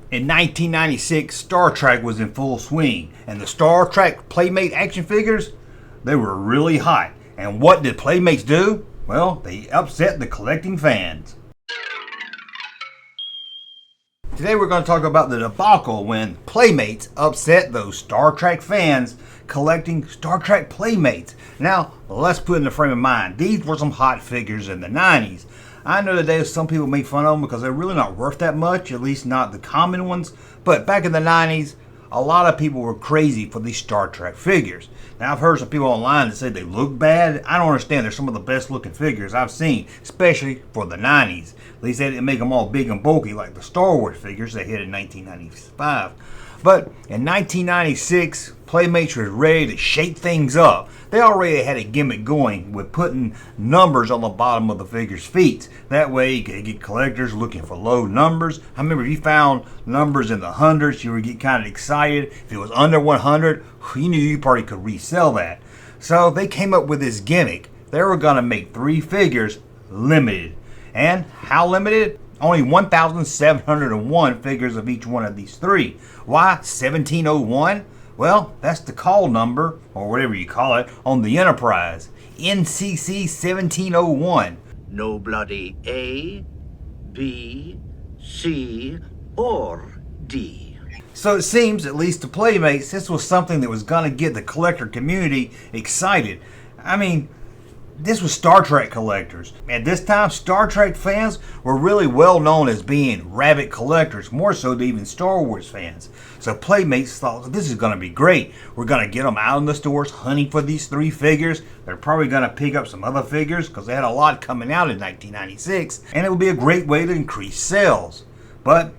In 1996, Star Trek was in full swing, and the Star Trek Playmate action figures, they were really hot. And what did Playmates do? Well, they upset the collecting fans. Today we're going to talk about the debacle when Playmates upset those Star Trek fans collecting Star Trek Playmates. Now, let's put in the frame of mind, these were some hot figures in the 90s. I know today some people make fun of them because they're really not worth that much, at least not the common ones. But back in the 90s, a lot of people were crazy for these Star Trek figures. Now, I've heard some people online that say they look bad. I don't understand. They're some of the best looking figures I've seen, especially for the 90s. At least they didn't make them all big and bulky like the Star Wars figures they hit in 1995. But in 1996, Playmates was ready to shake things up. They already had a gimmick going with putting numbers on the bottom of the figure's feet. That way you could get collectors looking for low numbers. I remember if you found numbers in the hundreds, you would get kind of excited. If it was under 100, you knew you probably could resell that. So they came up with this gimmick. They were going to make 3 figures limited. And how limited? Only 1,701 figures of each one of these 3. Why 1701? Well, that's the call number, or whatever you call it, on the Enterprise. NCC 1701. No bloody A, B, C, or D. So it seems, at least to Playmates, this was something that was going to get the collector community excited. I mean, this was Star Trek collectors. At this time, Star Trek fans were really well known as being rabid collectors, more so than even Star Wars fans. So Playmates thought, this is going to be great. We're going to get them out in the stores hunting for these 3 figures. They're probably going to pick up some other figures because they had a lot coming out in 1996. And it would be a great way to increase sales. But,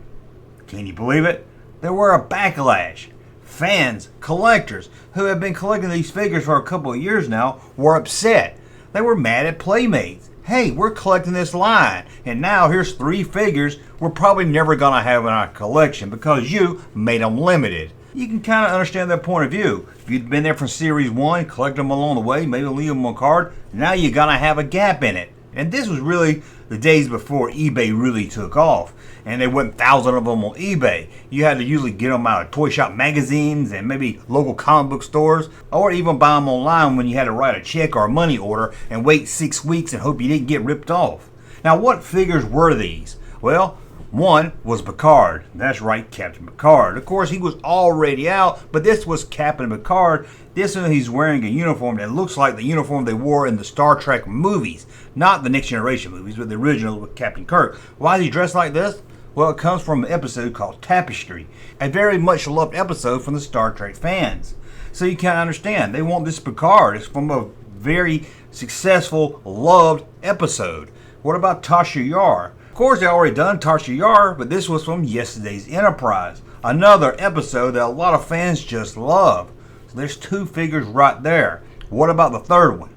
can you believe it? There were a backlash. Fans, collectors, who have been collecting these figures for a couple of years now, were upset. They were mad at Playmates. Hey, we're collecting this line, and now here's 3 figures we're probably never going to have in our collection because you made them limited. You can kind of understand their point of view. If you'd been there from Series 1, collect them along the way, maybe leave them on card, now you're going to have a gap in it. And this was really the days before eBay really took off. And there wasn't thousands of them on eBay. You had to usually get them out of toy shop magazines and maybe local comic book stores, or even buy them online when you had to write a check or a money order and wait 6 weeks and hope you didn't get ripped off. Now, what figures were these? Well, one was Picard. That's right, Captain Picard. Of course, he was already out, but this was Captain Picard. This one, he's wearing a uniform that looks like the uniform they wore in the Star Trek movies. Not the Next Generation movies, but the original with Captain Kirk. Why is he dressed like this? Well, it comes from an episode called Tapestry, a very much loved episode from the Star Trek fans. So you can't understand. They want this Picard. It's from a very successful, loved episode. What about Tasha Yar? Of course, they already done Tasha Yar, but this was from yesterday's Enterprise. Another episode that a lot of fans just love. So there's 2 figures right there. What about the third one?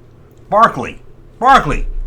Barkley,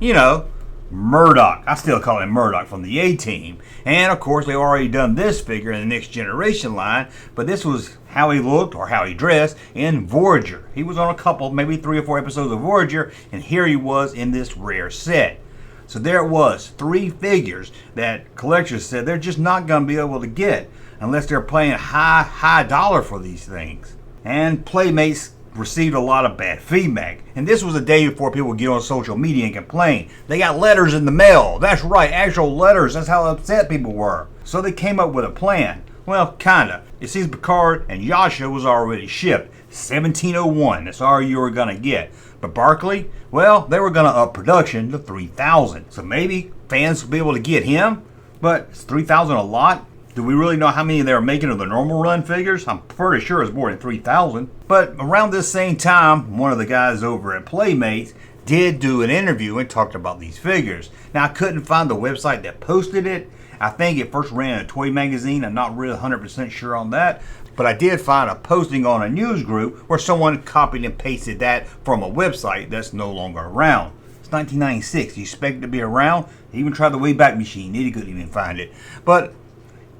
you know, Murdoch. I still call him Murdoch from the A-Team. And of course, they already done this figure in the Next Generation line, but this was how he looked or how he dressed in Voyager. He was on a couple, maybe 3 or 4 episodes of Voyager, and here he was in this rare set. So there it was, 3 figures that collectors said they're just not going to be able to get unless they're paying high dollar for these things. And Playmates received a lot of bad feedback. And this was a day before people would get on social media and complain. They got letters in the mail. That's right, actual letters. That's how upset people were. So they came up with a plan. Well, kinda. It seems Picard and Yasha was already shipped. 1701, that's all you were gonna get. But Barkley, well, they were gonna up production to 3,000. So maybe fans would be able to get him, but is 3,000 a lot? Do we really know how many they were making of the normal run figures? I'm pretty sure it's more than 3,000. But around this same time, one of the guys over at Playmates did do an interview and talked about these figures. Now, I couldn't find the website that posted it. I think it first ran in a toy magazine. I'm not really 100% sure on that. But I did find a posting on a news group where someone copied and pasted that from a website that's no longer around. It's 1996. You expect it to be around? They even tried the Wayback Machine. They couldn't even find it. But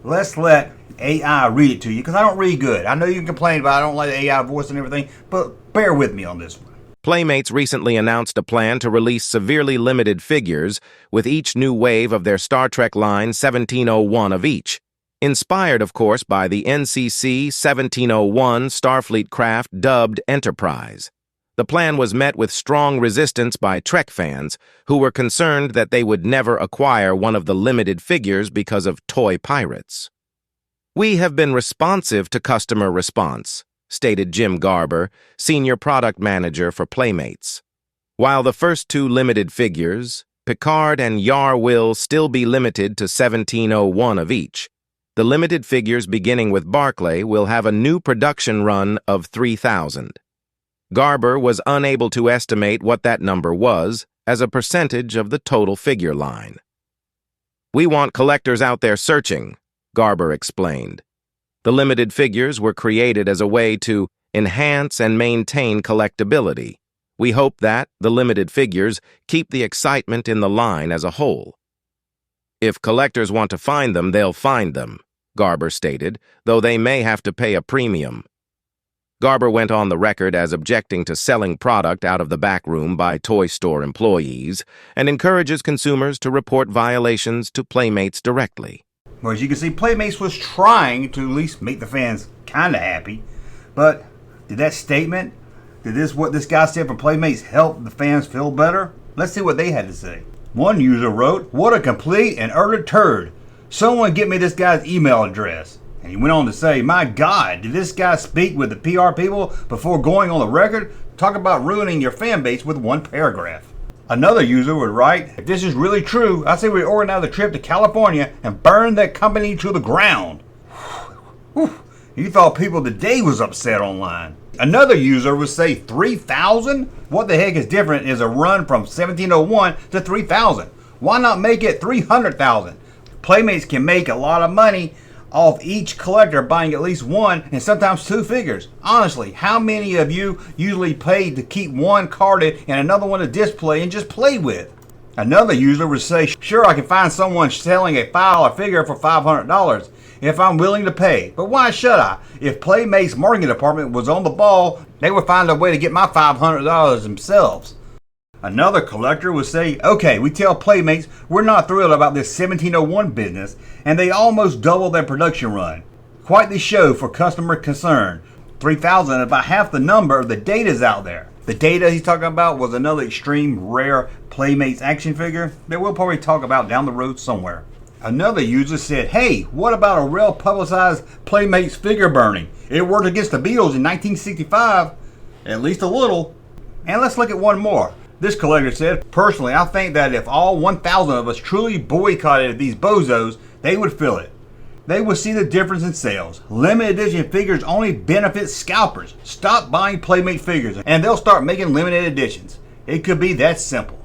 let's let AI read it to you, because I don't read good. I know you can complain about I don't like the AI voice and everything, but bear with me on this one. Playmates recently announced a plan to release severely limited figures with each new wave of their Star Trek line 1701 of each. Inspired, of course, by the NCC 1701 Starfleet craft dubbed Enterprise. The plan was met with strong resistance by Trek fans who were concerned that they would never acquire one of the limited figures because of toy pirates. "We have been responsive to customer response," stated Jim Garber, senior product manager for Playmates. "While the first two limited figures, Picard and Yar, will still be limited to 1701 of each, the limited figures beginning with Barclay will have a new production run of 3,000. Garber was unable to estimate what that number was as a percentage of the total figure line. "We want collectors out there searching," Garber explained. "The limited figures were created as a way to enhance and maintain collectability. We hope that the limited figures keep the excitement in the line as a whole. If collectors want to find them, they'll find them," Garber stated, "though they may have to pay a premium." Garber went on the record as objecting to selling product out of the back room by toy store employees and encourages consumers to report violations to Playmates directly. Well, as you can see, Playmates was trying to at least make the fans kind of happy. But did that statement, what this guy said from Playmates, help the fans feel better? Let's see what they had to say. One user wrote, "What a complete and utter turd. Someone get me this guy's email address." And he went on to say, "My God, did this guy speak with the PR people before going on the record? Talk about ruining your fan base with one paragraph." Another user would write, "If this is really true, I say we organize a trip to California and burn that company to the ground." Whew. You thought people today was upset online. Another user would say, 3,000? What the heck is different is a run from 1701 to 3,000. Why not make it 300,000? Playmates can make a lot of money off each collector buying at least one and sometimes two figures. Honestly, how many of you usually pay to keep one carded and another one to display and just play with? Another user would say, "Sure, I can find someone selling a $5 figure for $500 if I'm willing to pay, but why should I? If Playmates' marketing department was on the ball, they would find a way to get my $500 themselves." Another collector would say, "Okay, we tell Playmates we're not thrilled about this 1701 business, and they almost doubled their production run. Quite the show for customer concern. 3,000 is about half the number of the Data's out there." The Data he's talking about was another extreme rare Playmates action figure that we'll probably talk about down the road somewhere. Another user said, "Hey, what about a real publicized Playmates figure burning? It worked against the Beatles in 1965, at least a little." And let's look at one more. This collector said, "Personally, I think that if all 1,000 of us truly boycotted these bozos, they would feel it. They would see the difference in sales. Limited edition figures only benefit scalpers. Stop buying Playmate figures and they'll start making limited editions. It could be that simple."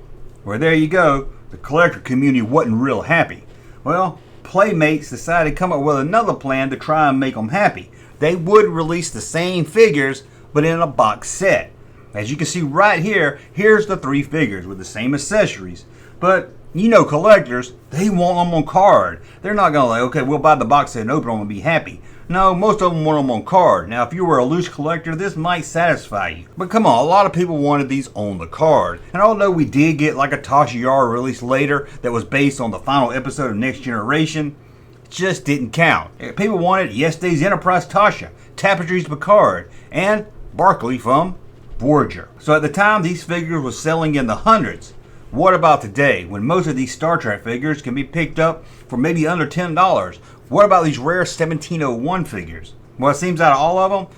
Well, there you go. The collector community wasn't real happy. Well, Playmates decided to come up with another plan to try and make them happy. They would release the same figures, but in a box set. As you can see right here, here's the three figures with the same accessories. But, you know, collectors, they want them on card. They're not going to like, okay, we'll buy the box set and open them and be happy. No, most of them want them on card. Now, if you were a loose collector, this might satisfy you. But come on, a lot of people wanted these on the card. And although we did get like a Tasha Yar released later that was based on the final episode of Next Generation, it just didn't count. People wanted Yesterday's Enterprise Tasha, Tapestry's Picard, and Barclay from Voyager. So at the time, these figures were selling in the hundreds. What about today, when most of these Star Trek figures can be picked up for maybe under $10? What about these rare 1701 figures? Well, it seems out of all of them,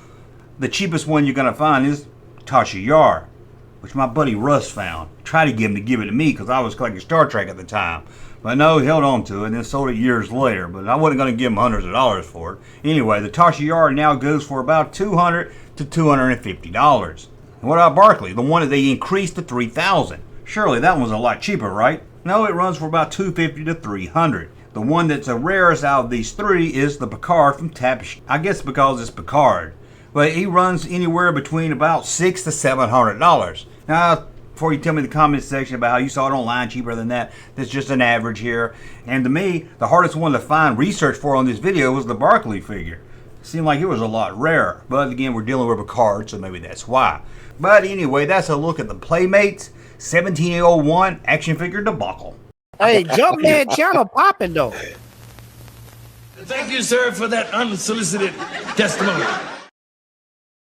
the cheapest one you're going to find is Tasha Yar, which my buddy Russ found. Tried to get him to give it to me because I was collecting Star Trek at the time. But no, he held on to it and then sold it years later. But I wasn't going to give him hundreds of dollars for it. Anyway, the Tasha Yar now goes for about $200 to $250. And what about Barclay, the one that they increased to 3,000? Surely that one's a lot cheaper, right? No, it runs for about $250 to $300. The one that's the rarest out of these three is the Picard from Tapestry. I guess because it's Picard. But he runs anywhere between about $600 to $700. Now, before you tell me in the comment section about how you saw it online cheaper than that, that's just an average here. And to me, the hardest one to find research for on this video was the Barclay figure. It seemed like it was a lot rarer. But again, we're dealing with Picard, so maybe that's why. But anyway, that's a look at the Playmates 1701 action figure debacle. Hey, Junkman channel popping though. Thank you, sir, for that unsolicited testimony.